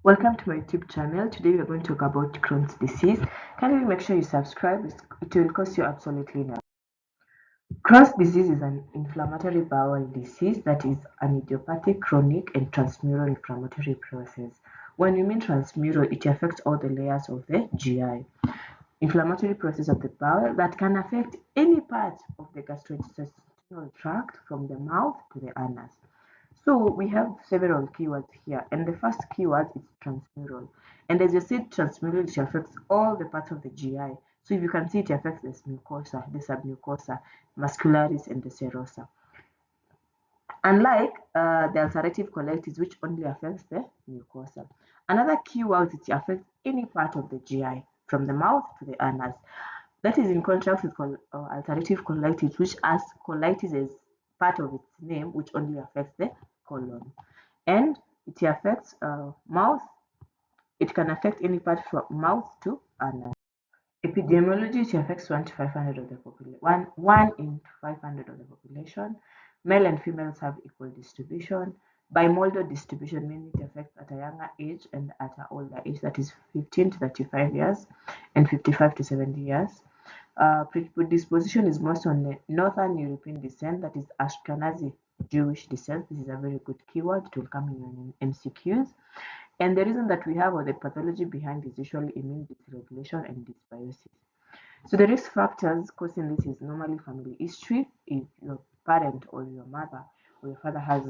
Welcome to my YouTube channel. Today we are going to talk about Crohn's disease. Kindly make sure you subscribe. It will cost you absolutely nothing. Crohn's disease is an inflammatory bowel disease that is an idiopathic, chronic, and transmural inflammatory process. When we mean transmural, it affects all the layers of the GI. Inflammatory process of the bowel that can affect any part of the gastrointestinal tract from the mouth to the anus. So we have several keywords here, and the first keyword is transmural. And as you said, transmural, it affects all the parts of the GI. So if you can see, it affects the mucosa, the submucosa, muscularis, and the serosa. Unlike the ulcerative colitis, which only affects the mucosa. Another keyword is it affects any part of the GI, from the mouth to the anus. That is in contrast with ulcerative colitis, which has colitis as part of its name, which only affects the colon. And it affects mouth. It can affect any part from mouth to anus. Epidemiology, it affects 1 to 500 of the population. One in 500 of the population. Male and females have equal distribution. Bimodal distribution, meaning it affects at a younger age and at an older age, that is 15 to 35 years and 55 to 70 years. Predisposition is most on the Northern European descent, that is Ashkenazi Jewish descent. This is a very good keyword. It will come in MCQs. And the reason that we have, or the pathology behind, is usually immune dysregulation and dysbiosis. So the risk factors causing this is normally family history. If your parent or your mother or your father has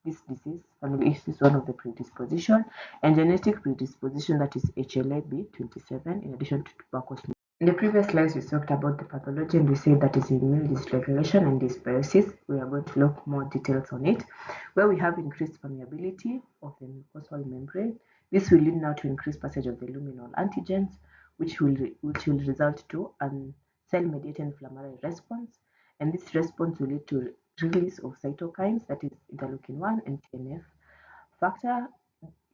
this disease, family history is one of the predisposition, and genetic predisposition, that is HLA-B27, in addition to tuberculosis. In the previous slides, we talked about the pathology and we said that is immune dysregulation and dysbiosis. We are going to look more details on it, where we have increased permeability of the mucosal membrane. This will lead now to increased passage of the luminal antigens, which will result to a cell-mediated inflammatory response, and this response will lead to release of cytokines, that is interleukin-1 and TNF factor.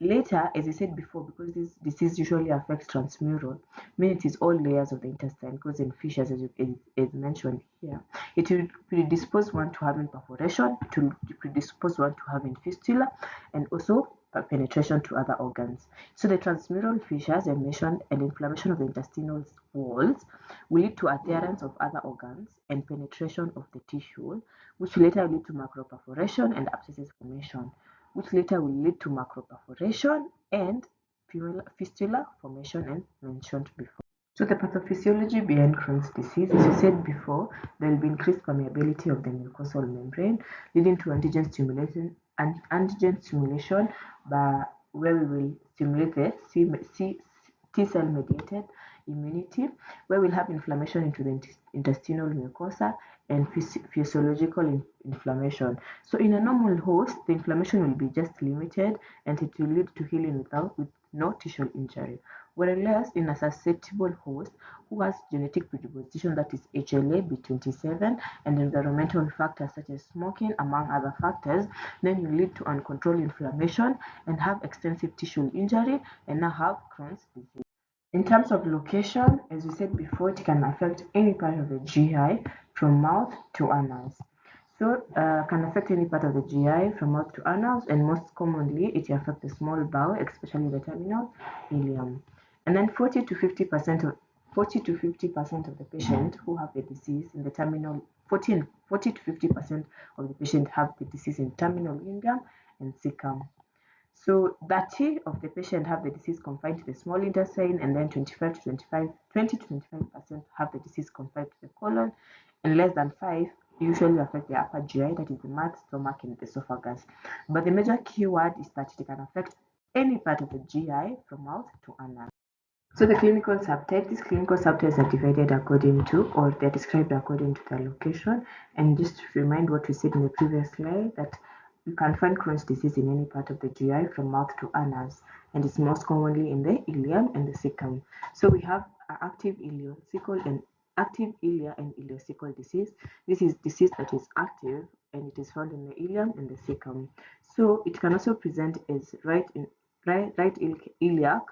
Later, as I said before, because this disease usually affects transmural, meaning it is all layers of the intestine, causing fissures, as mentioned here. It will predispose one to having perforation, it will predispose one to having fistula, and also penetration to other organs. So the transmural fissures I mentioned and inflammation of the intestinal walls will lead to adherence of other organs and penetration of the tissue, which later lead to macroperforation and abscesses formation, which later will lead to macroperforation and fistula formation, and mentioned before. So the pathophysiology behind Crohn's disease, as I said before, there will be increased permeability of the mucosal membrane, leading to antigen stimulation, where we will stimulate the T cell mediated immunity, where we'll have inflammation into the intestinal mucosa and physiological inflammation. So in a normal host, the inflammation will be just limited and it will lead to healing with no tissue injury. Whereas in a susceptible host who has genetic predisposition, that is HLA-B27, and environmental factors such as smoking, among other factors, then you lead to uncontrolled inflammation and have extensive tissue injury and now have Crohn's disease. In terms of location, as we said before, it can affect any part of the GI from mouth to anus. So can affect any part of the GI from mouth to anus, and most commonly it affects the small bowel, especially the terminal ileum. And then 40 to 50% of the patient who have the disease in the terminal 40 to 50% of the patient have the disease in terminal ileum and cecum. So 30 of the patient have the disease confined to the small intestine, and then 20 to 25% have the disease confined to the colon, and less than 5 usually affect the upper GI, that is the mouth, stomach, and the esophagus. But the major keyword is that it can affect any part of the GI from mouth to anus. So the clinical subtypes, these clinical subtypes are divided according to, or they're described according to their location. And just to remind what we said in the previous slide, that you can find Crohn's disease in any part of the GI from mouth to anus, and it's most commonly in the ileum and the cecum. So we have active ileocecal and active ileal and ileocecal disease. This is disease that is active and it is found in the ileum and the cecum. So it can also present as right iliac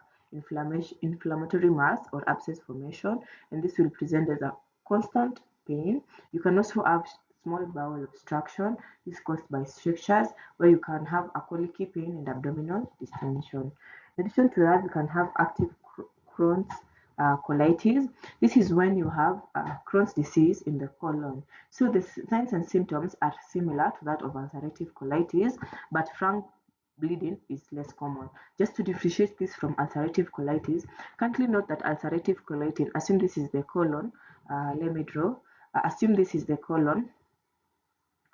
inflammatory mass or abscess formation, and this will present as a constant pain. You can also have small bowel obstruction. This is caused by strictures, where you can have a colicky pain and abdominal distension. In addition to that, you can have active Crohn's colitis. This is when you have Crohn's disease in the colon. So the signs and symptoms are similar to that of ulcerative colitis, but frank bleeding is less common. Just to differentiate this from ulcerative colitis, kindly note that ulcerative colitis, assume this is the colon, let me draw, assume this is the colon,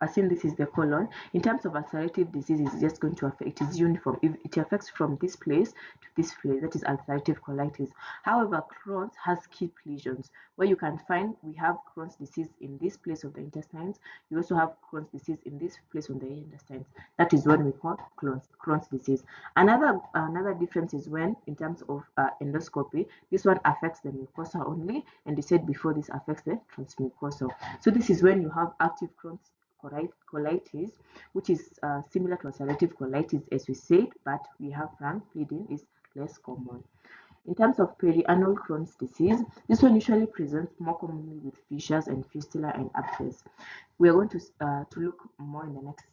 in terms of ulcerative disease, it's just going to affect, it is uniform. If it affects from this place to this place, that is ulcerative colitis. However, Crohn's has key lesions, where you can find we have Crohn's disease in this place of the intestines. You also have Crohn's disease in this place of the intestines. That is what we call Crohn's disease. Another difference is when, in terms of endoscopy, this one affects the mucosa only, and they said before this affects the transmucosal. So this is when you have active Crohn's colitis, which is similar to ulcerative colitis, as we said, but we have frank bleeding is less common. In terms of perianal Crohn's disease, this one usually presents more commonly with fissures and fistula and abscess. We are going to look more in the next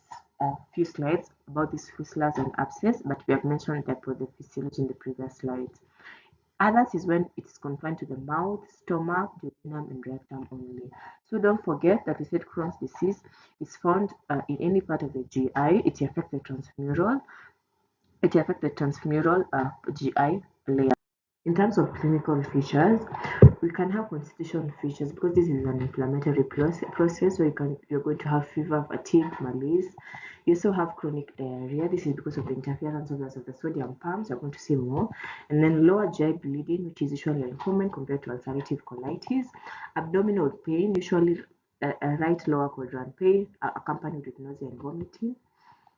few slides about these fistulas and abscess, but we have mentioned the pathophysiology in the previous slides. Others is when it's confined to the mouth, stomach, duodenum, and rectum only. So don't forget that we said Crohn's disease is found in any part of the GI. It affects the transmural. GI layer. In terms of clinical features, we can have constitutional features because this is an inflammatory process where you're going to have fever, fatigue, malaise. You also have chronic diarrhea. This is because of the interference of the sodium pumps. You're going to see more. And then lower GI bleeding, which is usually uncommon compared to ulcerative colitis. Abdominal pain, usually right lower quadrant pain, accompanied with nausea and vomiting.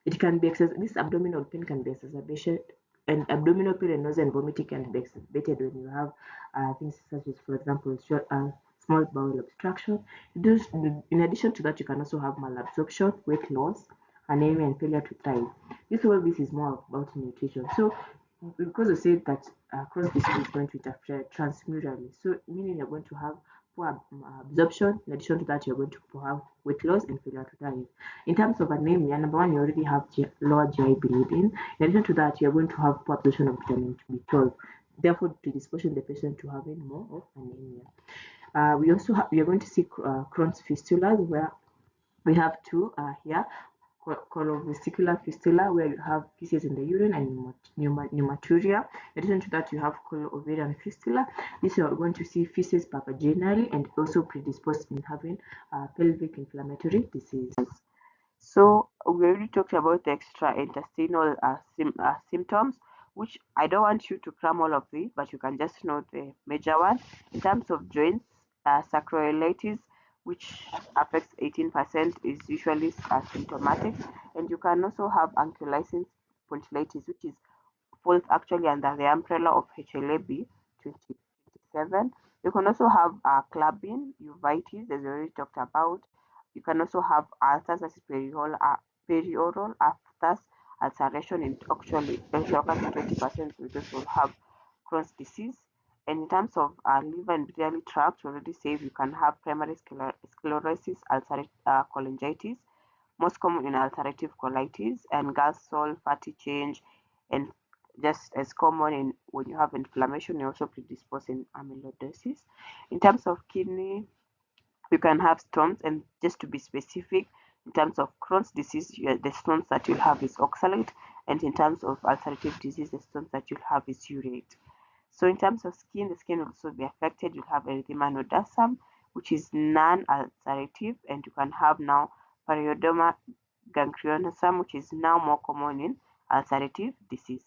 It can be this abdominal pain can be exacerbated, and abdominal pain and nausea and vomiting can be exacerbated when you have things such as, for example, small bowel obstruction. In addition to that, you can also have malabsorption, weight loss, anemia, and failure to thrive. This is more about nutrition. So, because we said that Crohn's disease is going to interfere transmurally, so meaning you're going to have poor absorption. In addition to that, you're going to have weight loss and failure to thrive. In terms of anemia, number one, you already have lower GI bleeding. In addition to that, you're going to have poor absorption of vitamin B12, therefore predisposing the patient to having more of anemia. We are going to see Crohn's fistulas, where we have two here. Colovesicular fistula, where you have pieces in the urine and pneumaturia. In addition to that, you have coloovarian fistula. This you are going to see feces pathogenially and also predisposed in having pelvic inflammatory disease. So we already talked about the extraintestinal symptoms, which I don't want you to cram all of these, but you can just note the major one. In terms of joints, sacroiliitis, which affects 18%, is usually asymptomatic, and you can also have ankylosing spondylitis, which falls actually under the umbrella of HLA-B 2027. You can also have clubbing, uveitis, as we already talked about. You can also have ulcers, as perioral ulcers, ulceration, and actually 20% we just will have Crohn's disease. And in terms of liver and biliary tract, we already say you can have primary sclerosis, cholangitis, most common in ulcerative colitis, and gallstone, fatty change, and just as common in when you have inflammation, you're also predisposed in amyloidosis. In terms of kidney, you can have stones, and just to be specific, in terms of Crohn's disease, the stones that you'll have is oxalate, and in terms of ulcerative disease, the stones that you'll have is urate. So in terms of skin, the skin will also be affected. You'll have erythema nodosum, which is non-ulcerative, and you can have now periodoma gangrionosum, which is now more common in ulcerative disease.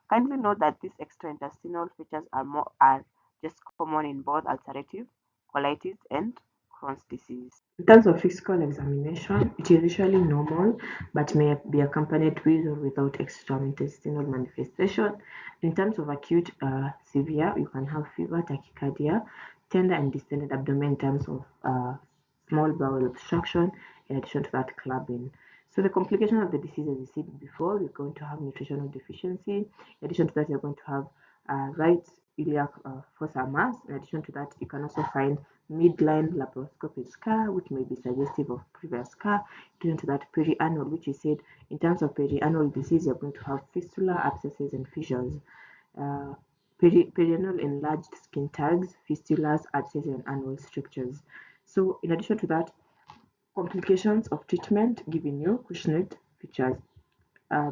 Kindly note that these extraintestinal features are just common in both ulcerative colitis and Crohn's disease. In terms of physical examination, it is usually normal but may be accompanied with or without extraintestinal manifestation. In terms of acute severe, you can have fever, tachycardia, tender and distended abdomen in terms of small bowel obstruction, in addition to that clubbing. So the complication of the disease, as we said before, you're going to have nutritional deficiency. In addition to that, you're going to have right iliac fossa mass. In addition to that, you can also find midline laparoscopic scar, which may be suggestive of previous scar. In addition to that, perianal, which is said in terms of perianal disease, you're going to have fistula, abscesses, and fissures. Perianal enlarged skin tags, fistulas, abscesses, and anal strictures. So, in addition to that, complications of treatment giving you questionnaire features.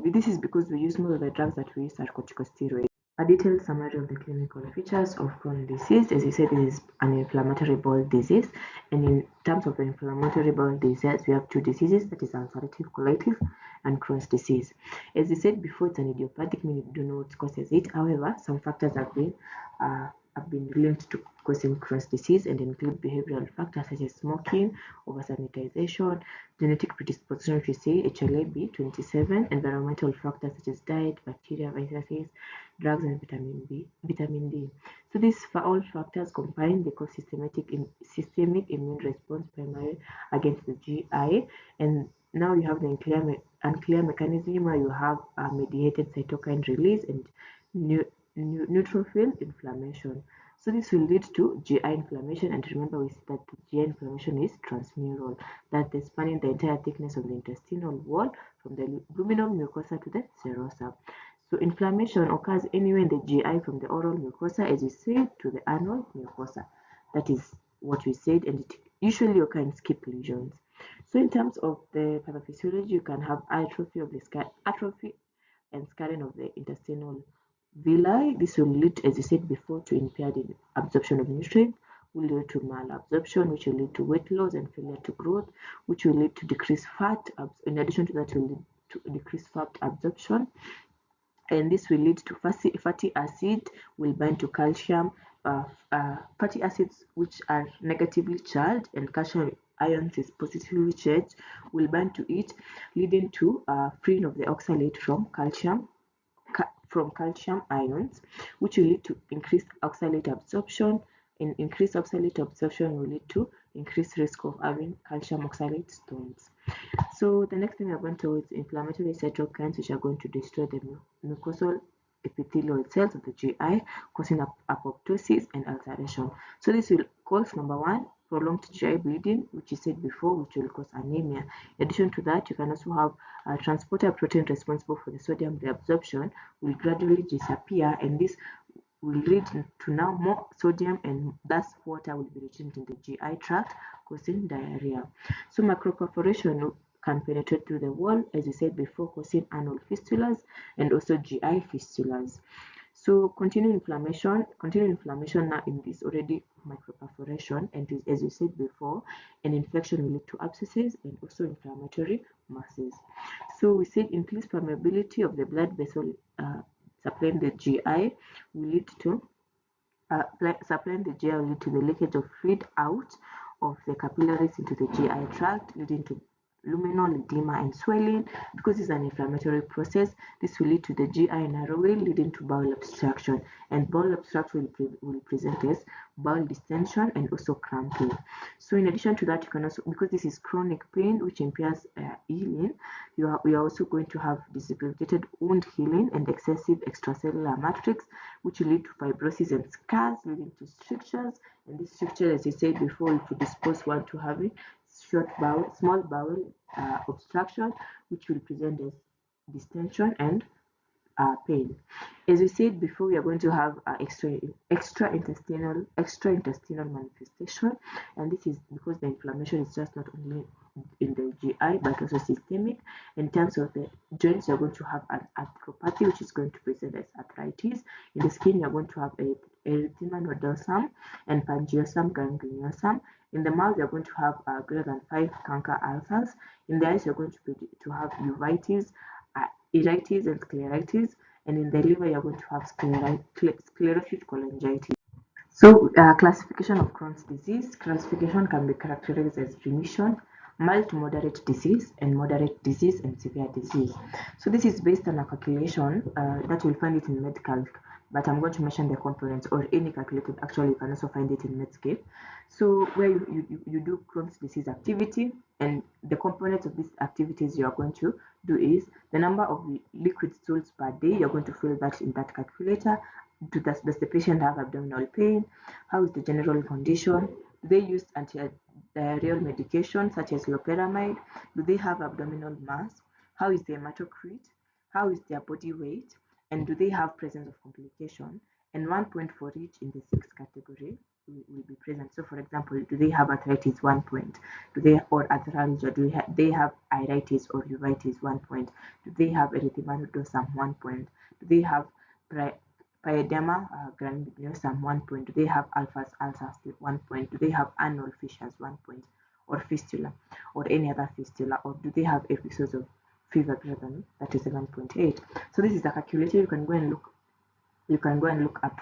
This is because we use most of the drugs that we use are corticosteroids. A detailed summary of the clinical features of Crohn disease. As you said, this is an inflammatory bowel disease, and in terms of the inflammatory bowel disease, we have two diseases, that is ulcerative colitis and Crohn's disease. As you said before, it's an idiopathic, meaning we don't know what causes it. However, some factors have been linked to causing Crohn's disease and include behavioral factors such as smoking, over-sanitization, genetic predisposition, which we say HLA-B27, environmental factors such as diet, bacteria, viruses, drugs, and vitamin D. So these all factors combined, they cause systemic immune response primarily against the GI, and now you have the unclear mechanism where you have a mediated cytokine release and neutrophil inflammation. So this will lead to GI inflammation, and remember we said that the GI inflammation is transmural, that is spanning the entire thickness of the intestinal wall from the luminal mucosa to the serosa. So inflammation occurs anywhere in the GI from the oral mucosa, as we said, to the anal mucosa. That is what we said, and it usually occurs in skip lesions. So in terms of the pathophysiology, you can have atrophy and scarring of the intestinal villi. This will lead, as you said before, to impaired absorption of nutrients, will lead to malabsorption, which will lead to weight loss and failure to growth, which will lead to decreased fat. In addition to that, will lead to decreased fat absorption, and this will lead to fatty acid will bind to calcium. Fatty acids which are negatively charged and calcium ions is positively charged will bind to it, leading to freeing of the oxalate from calcium ions, which will lead to increased oxalate absorption, and increased oxalate absorption will lead to increased risk of having calcium oxalate stones. So the next thing we're going to is inflammatory cytokines, which are going to destroy the mucosal epithelial cells of the GI, causing apoptosis and ulceration. So this will cause, number one, prolonged GI bleeding, which is said before, which will cause anemia. In addition to that, you can also have a transporter protein responsible for the sodium reabsorption will gradually disappear, and this will lead to now more sodium, and thus water will be retained in the GI tract, causing diarrhea. So macroperforation can penetrate through the wall, as we said before, causing anal fistulas and also GI fistulas. So continued inflammation now in this already microperforation, and as you said before, an infection will lead to abscesses and also inflammatory masses. So we said increased permeability of the blood vessel supplying the GI will lead to supplying the GI will lead to the leakage of fluid out of the capillaries into the GI tract, leading to luminal edema and swelling. Because it's an inflammatory process, this will lead to the GI narrowing, leading to bowel obstruction, and bowel obstruction will present as bowel distension and also cramping. So in addition to that, you can also, because this is chronic pain which impairs healing, we are also going to have disabilitated wound healing and excessive extracellular matrix, which will lead to fibrosis and scars, leading to strictures, and this stricture, as I said before, will predispose one to having small bowel obstruction, which will present as distension and pain. As we said before, we are going to have extra-intestinal manifestation, and this is because the inflammation is just not only in the GI but also systemic. In terms of the joints, you're going to have an arthropathy, which is going to present as arthritis. In the skin, you're going to have erythema nodosum and pangiosum gangrenosum. In the mouth, you're going to have greater than 5 canker ulcers. In the eyes, you're going to have uveitis, iritis, and scleritis. And in the liver, you're going to have sclerotic cholangitis. So classification of Crohn's disease. Classification can be characterized as remission, mild to moderate disease, and moderate disease and severe disease. So this is based on a calculation that you'll find it in Medcalc, but I'm going to mention the components, or any calculated. Actually, you can also find it in Medscape. So where you do Crohn's disease activity, and the components of these activities you are going to do is the number of liquid stools per day. You're going to fill that in that calculator. Does the patient have abdominal pain? How is the general condition? Do they use antidiarrheal medication such as loperamide? Do they have abdominal mass? How is the hematocrit? How is their body weight? And do they have presence of complication? And 1 point for each in the 6 category will be present. So for example, do they have arthritis? 1 point. Do they, or arthralgia? Do they have iritis or uveitis? 1 point. Do they have erythema nodosum? 1 point. Do they have pyedema granulosa? 1 point. Do they have alphas ulcers? 1 point. Do they have anal fissures? 1 point. Or fistula, or any other fistula, or do they have episodes of fever greater than 37.8? So this is the calculator. You can go and look up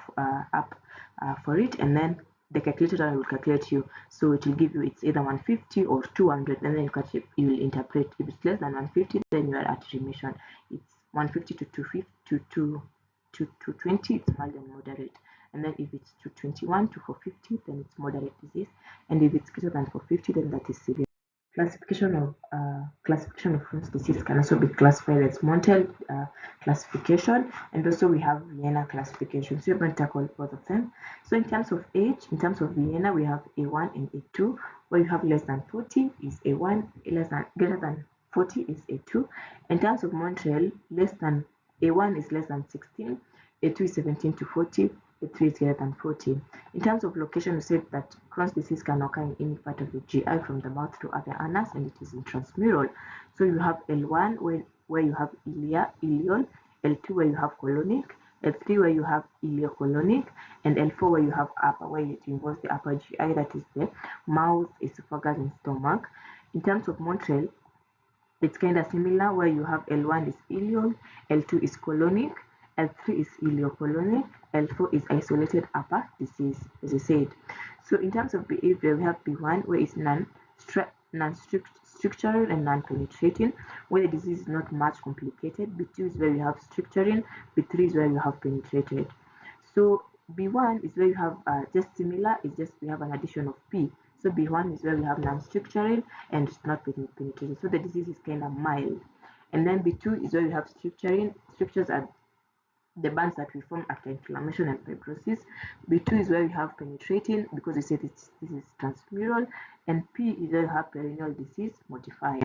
for it, and then the calculator will calculate you. So it will give you, it's either 150 or 200, and then you will interpret. If it's less than 150, then you are at remission. It's 150 to 250 to 220, it's mild and moderate. And then if it's 221 to 450, then it's moderate disease. And if it's greater than 450, then that is severe. Classification of Crohn's disease can also be classified as Montreal classification, and also we have Vienna classification. So we're going to tackle both of them. So in terms of age, in terms of Vienna, we have A1 and A2. Where you have less than 40 is A1, greater than 40 is A2. In terms of Montreal, less than A1 is less than 16, A2 is 17 to 40, A3 is greater than 40. In terms of location, we said that Crohn's disease can occur in any part of the GI from the mouth to other anus, and it is intramural. So you have L1 where you have ileal, L2 where you have colonic, L3 where you have ileocolonic, and L4 where you have upper, where it involves the upper GI, that is the mouth, esophagus, and stomach. In terms of Montreal, it's kind of similar, where you have L1 is ileal, L2 is colonic, L3 is ileocolonic, L4 is isolated upper disease, as I said. So in terms of behavior, we have B1 where it's non-structural and non-penetrating, where the disease is not much complicated. B2 is where you have structuring, B3 is where you have penetrated. So B1 is where you have just similar, it's just we have an addition of P. So B1 is where we have non-structural and it's not penetrating. So the disease is kind of mild. And then B2 is where we have structuring. Structures are the bands that we form after inflammation and fibrosis. B2 is where we have penetrating, because we said this is transmural. And P is where you have perineal disease modifier.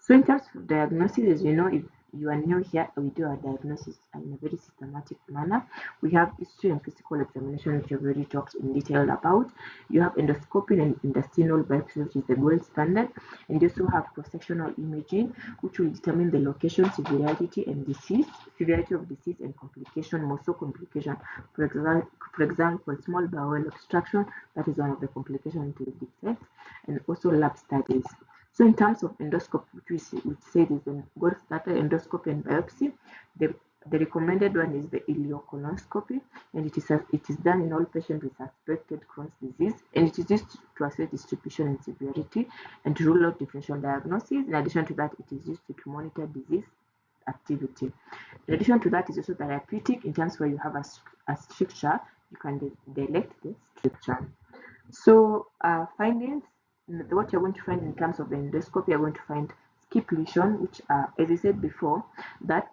So in terms of diagnosis, as you know, if you are new here, we do our diagnosis in a very systematic manner. We have history and physical examination, which I've already talked in detail about. You have endoscopic and intestinal biopsy, which is the gold standard. And you also have cross-sectional imaging, which will determine the location, severity of disease, and complication, more so complication. For example, small bowel obstruction, that is one of the complications to detect, and also lab studies. So in terms of endoscopy, which we said is the gold standard endoscopy and biopsy, the recommended one is the ileocolonoscopy, and it is done in all patients with suspected Crohn's disease, and it is used to assess distribution and severity and to rule out differential diagnosis. In addition to that, it is used to monitor disease activity. In addition to that, it's also therapeutic in terms where you have a stricture, you can delete the stricture. So findings, what you're going to find in terms of the endoscopy, you're going to find skip lesion, which are, as I said before, that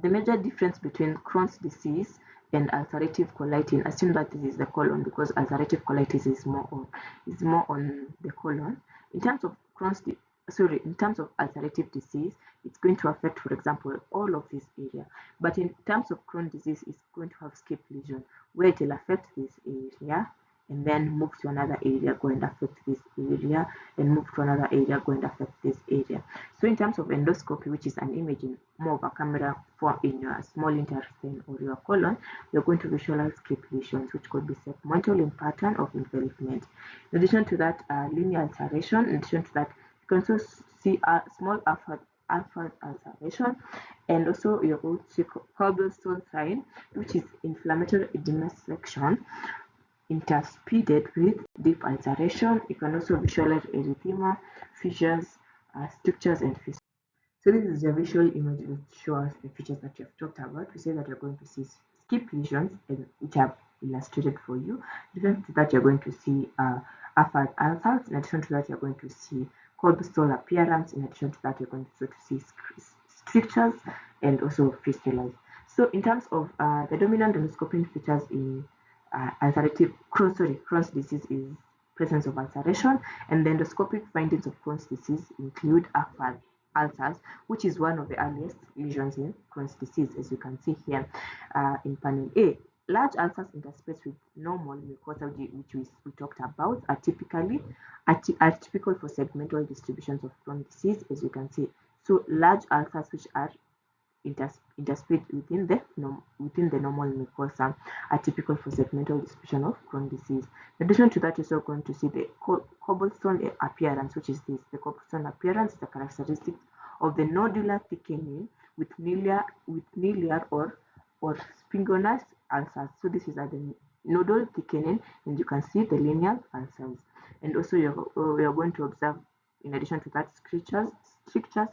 the major difference between Crohn's disease and ulcerative colitis, assume that this is the colon, because ulcerative colitis is more on the colon. In terms of in terms of ulcerative disease, it's going to affect, for example, all of this area. But in terms of Crohn's disease, it's going to have skip lesion, where it will affect this area and then move to another area, go and affect this area, and move to another area, go and affect this area. So in terms of endoscopy, which is an imaging, more of a camera for in your small intestine or your colon, you're going to visualize skip lesions, which could be segmental in pattern of envelopment. In addition to that, linear ulceration. In addition to that, you can also see a small alpha ulceration, and also you're going to see cobblestone sign, which is inflammatory edema section. interspeeded with deep ulceration. You can also visualize erythema, fissures, strictures, and fissures. So this is a visual image that shows the features that you have talked about. We say that you're going to see skip lesions, and which I've illustrated for you. In addition to that, you're going to see affert ulcers. In addition to that, you're going to see cold sore appearance. In addition to that, you're going to see strictures and also fistulas. So in terms of the dominant endoscopic features in ulcerative Crohn's disease is presence of ulceration, and the endoscopic findings of Crohn's disease include affert ulcers, which is one of the earliest lesions in Crohn's disease, as you can see here in panel A. Large ulcers interspace with normal mucosa, which we talked about, are typical for segmental distributions of Crohn's disease, as you can see. So large ulcers which are interspersed within the normal mucosa are typical for segmental distribution of Crohn's disease. In addition to that, you're also going to see the cobblestone appearance, which is this. The cobblestone appearance is the characteristic of the nodular thickening with miliar or spingonous ulcers. So this is at the nodal thickening, and you can see the linear ulcers. And also you're going to observe, in addition to that, strictures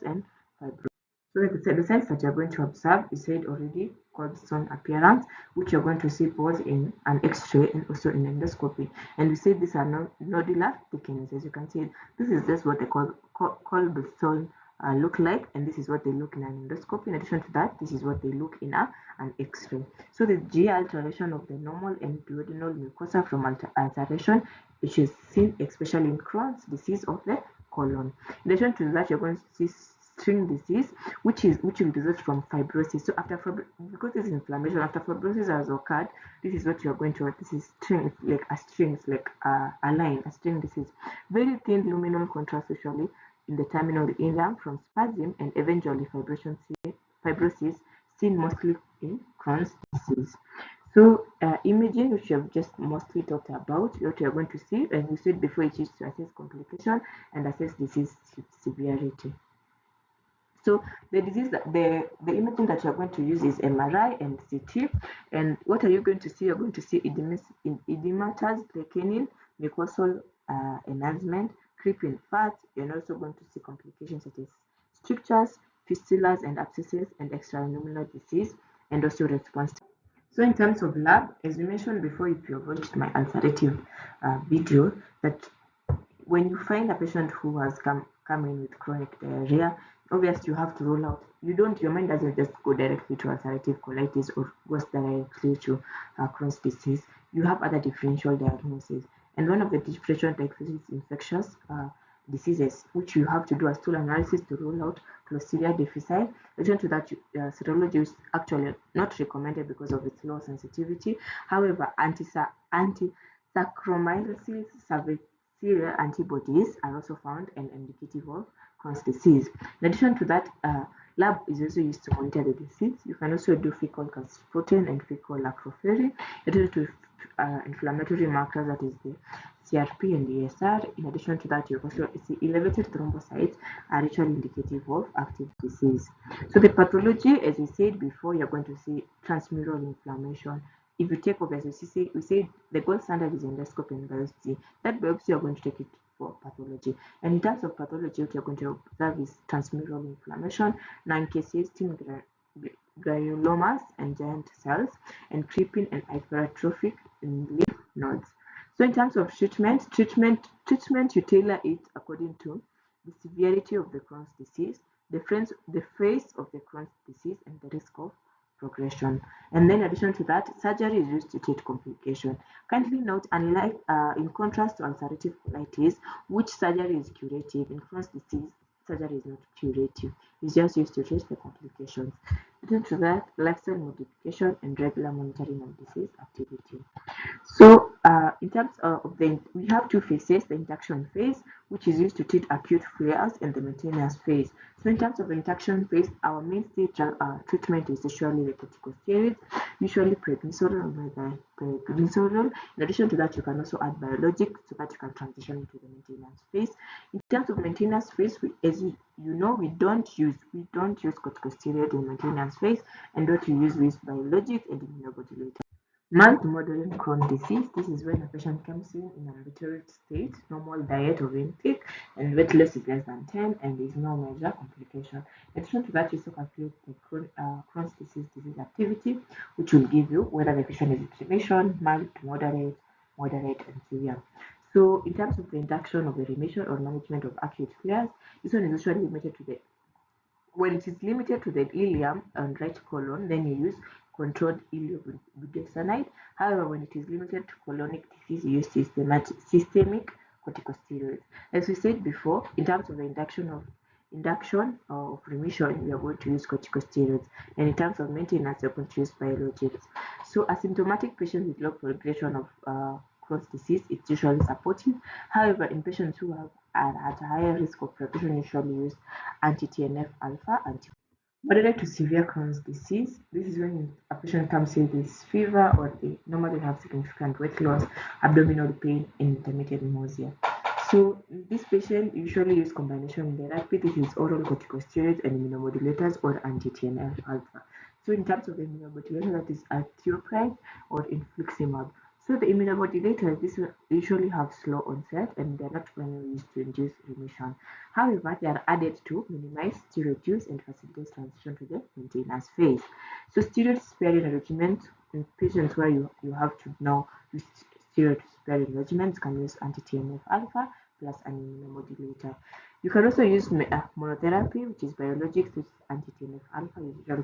and fibrosis. So like I said, the signs that you're going to observe, we said already, cobblestone appearance, which you're going to see both in an X-ray and also in endoscopy. And we said these are nodular thickenings. As you can see, this is just what the cobblestone look like, and this is what they look in an endoscopy. In addition to that, this is what they look in an X-ray. So the GI alteration of the normal and duodenal mucosa from ulceration, which is seen especially in Crohn's disease of the colon. In addition to that, you're going to see string disease, which will result from fibrosis. So because this inflammation after fibrosis has occurred, this is what you're going to. This is string, it's like a string, it's like a line, a string disease. Very thin luminal contrast usually in the terminal area from spasm and eventually fibrosis seen mostly in Crohn's disease. So imaging, which you have just mostly talked about, what you're going to see, and we said before, it is to assess complication and assess disease severity. So the imaging that you're going to use is MRI and CT. And what are you going to see? You're going to see edematous thickening, mucosal enhancement, creeping fat. You're also going to see complications such as strictures, fistulas and abscesses, and extraluminal disease, and also response. So in terms of lab, as we mentioned before, if you've watched my ulcerative video, that when you find a patient who has come in with chronic diarrhea, obviously you have to rule out. Your mind doesn't just go directly to ulcerative colitis or goes directly to Crohn's disease. You have other differential diagnoses, and one of the differential diagnoses is infectious diseases, which you have to do a stool analysis to rule out Clostridia difficile. In addition to that, serology is actually not recommended because of its low sensitivity. However, anti-Saccharomyces cerevisiae antibodies are also found and indicative of Crohn's disease. In addition to that, lab is also used to monitor the disease. You can also do fecal calcipotin and fecal lacropherrin. In addition to inflammatory markers, that is the CRP and the ESR. In addition to that, you also see elevated thrombocytes are usually indicative of active disease. So the pathology, as we said before, you're going to see transmural inflammation. If you take, obviously, we say the gold standard is endoscopy and biopsy. That biopsy, you're going to take it for pathology. And in terms of pathology, what you're going to observe is transmural inflammation, 9 cases, granulomas and giant cells, and creeping and hypertrophic in lymph nodes. So in terms of treatment, you tailor it according to the severity of the Crohn's disease, the phase of the Crohn's disease, and the risk of progression. And then in addition to that, surgery is used to treat complication. Kindly note, unlike in contrast to ulcerative colitis, which surgery is curative, in Crohn's disease, surgery is not curative. It's just used to treat the complications. In addition to that, lifestyle modification and regular monitoring of disease activity. So in terms of we have two phases, the induction phase, which is used to treat acute flares, and the maintenance phase. So in terms of the induction phase, our mainstay treatment is usually the corticosteroids, usually prednisolone or prednisolone. In addition to that, you can also add biologics so that you can transition into the maintenance phase. In terms of maintenance phase, as you know, we don't use corticosteroid in maintenance phase, and what we use is biologics and immunomodulators. Mild to moderate Crohn disease. This is when a patient comes in an ambulatory state, normal diet or intake, and weight loss is less than 10, and there is no major complication. In addition to that, you also calculate the Crohn's disease activity, which will give you whether the patient is in remission, mild to moderate, and severe. So, in terms of the induction of the remission or management of acute flares, this one is usually limited to the when it is limited to the ileum and right colon, then you use controlled ileobudesonide. However, when it is limited to colonic disease, you use systemic corticosteroids. As we said before, in terms of the induction of remission, we are going to use corticosteroids, and in terms of maintenance, we are going to use biologics. So, asymptomatic patients with low progression of Crohn's disease, it's usually supportive. However, in patients who are at a higher risk of progression, usually use anti-TNF alpha, moderate to severe Crohn's disease. This is when a patient comes in with fever or they normally have significant weight loss, abdominal pain, and intermittent nausea. So this patient usually use combination therapy. This is oral corticosteroids and immunomodulators or anti-TNF alpha. So in terms of the immunomodulator, that is thiopurine or infliximab. So the immunomodulators, these usually have slow onset and they're not primarily used to induce remission. However, they are added to minimize steroid use and facilitate transition to the maintenance phase. So steroid sparing regimens in patients where you have to now use steroid sparing regimens can use anti-TNF alpha plus an immunomodulator. You can also use monotherapy, which is biologics with anti-TNF alpha, usually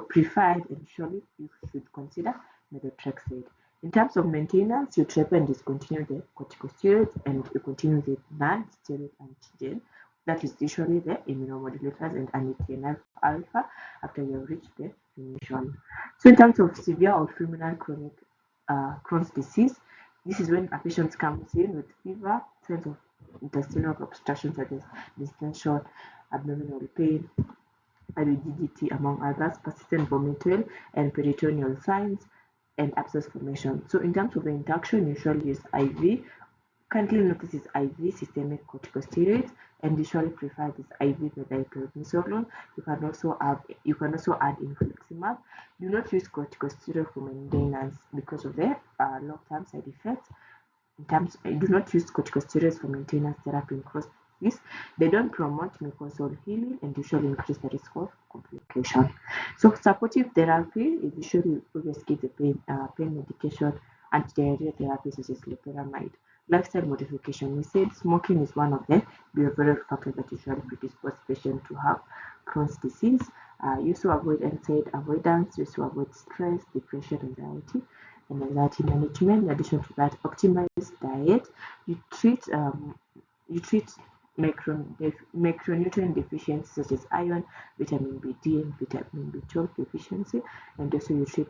preferred, and surely you should consider methotrexate. In terms of maintenance, you try and discontinue the corticosteroids and you continue the non-steroid antigen. That is usually the immunomodulators and anti-TNF alpha after you have reached the remission. So in terms of severe or terminal chronic Crohn's disease, this is when a patient comes in with fever, signs of intestinal obstruction such as distension, abdominal pain, rigidity, among others, persistent vomiting, and peritoneal signs, and abscess formation. So in terms of the induction, usually use IV. Currently notice is IV systemic corticosteroids and usually prefer this IV methylprednisolone. You can also add infliximab. Do not use corticosteroid for maintenance because of the long-term side effects. Do not use corticosteroids for maintenance therapy in Crohn's disease. They don't promote mucosal healing and usually increase the risk of complication. So supportive therapy is usually always give the pain medication, anti-diarrhea therapy such as loperamide. Lifestyle modification. We said smoking is one of the behavioral factors that usually predispose patients to have Crohn's disease. Use to avoid NSAID avoidance, use to avoid stress, depression, and anxiety management. In addition to that, optimize diet. You treat macronutrient deficiencies such as iron, vitamin B3 and vitamin B12 deficiency, and also you treat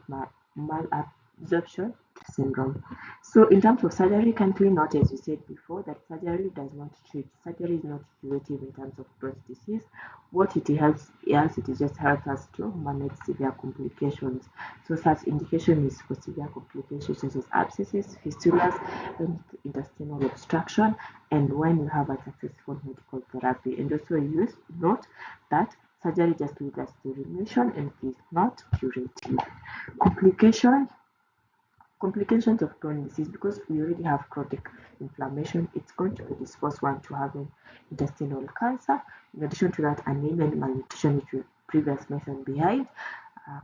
malabsorption syndrome. So in terms of surgery, currently not, as we said before, that surgery does not treat. Surgery is not curative in terms of Crohn's disease. What it helps, yes, it just helps us to manage severe complications. So such indication is for severe complications such as abscesses, fistulas, and intestinal obstruction, and when you have a successful medical therapy. And also note that surgery just leads us to remission and is not curative. Complication Complications of Crohn's disease, because we already have chronic inflammation, it's going to predispose one to having intestinal cancer. In addition to that, anemia and malnutrition, which we previously mentioned behind. Uh,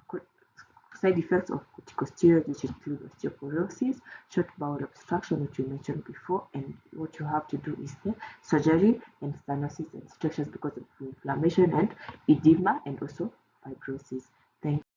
Side effects of corticosteroids, which include osteoporosis, short bowel obstruction, which we mentioned before, and what you have to do is the surgery and stenosis and structures because of inflammation and edema and also fibrosis.